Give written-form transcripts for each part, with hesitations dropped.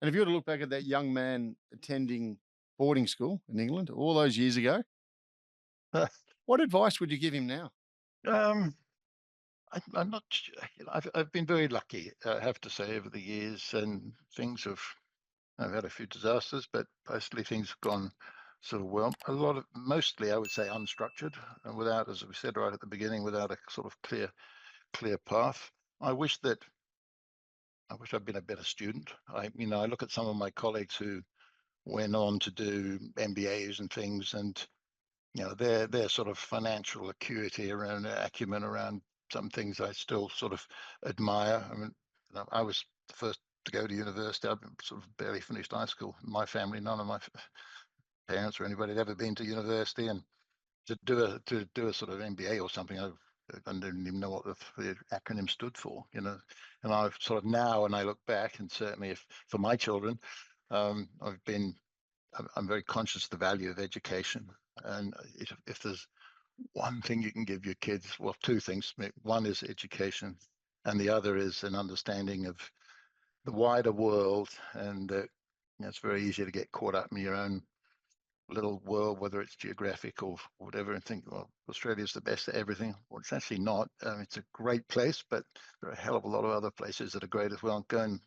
And if you were to look back at that young man attending boarding school in England all those years ago, what advice would you give him now? um, I'm not. I've been very lucky, I have to say, over the years, and things have. I've had a few disasters, but mostly things have gone sort of well. Mostly, I would say, unstructured, and without, as we said right at the beginning, without a sort of clear path. I wish that I wish I'd been a better student. I look at some of my colleagues who went on to do MBAs and things, and their sort of financial acuity around acumen around some things I still sort of admire. I mean, I was the first to go to university. I've sort of barely finished high school. My family, none of my parents or anybody had ever been to university, and to do a sort of MBA or something. I didn't even know what the acronym stood for, And I've sort of now, when I look back, and certainly if for my children, I've been I'm very conscious of the value of education. And if there's one thing you can give your kids, well, two things. One is education, and the other is an understanding of the wider world. And it's very easy to get caught up in your own little world, whether it's geographic or whatever, and think, well, Australia's the best at everything. Well, it's actually not. It's a great place, but there are a hell of a lot of other places that are great as well. Go and,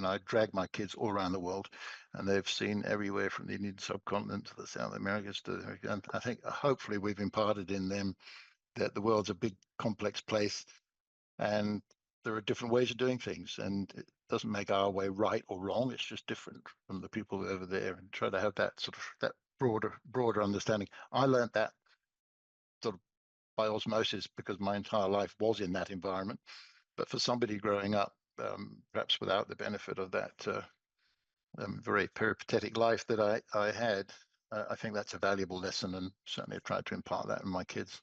I drag my kids all around the world, and they've seen everywhere from the Indian subcontinent to the South Americas and I think hopefully we've imparted in them that the world's a big, complex place, and there are different ways of doing things, and it doesn't make our way right or wrong. It's just different from the people over there, and try to have that sort of that broader understanding. I learned that sort of by osmosis because my entire life was in that environment. But for somebody growing up, perhaps without the benefit of that very peripatetic life that I had, I think that's a valuable lesson, and certainly I've tried to impart that in my kids.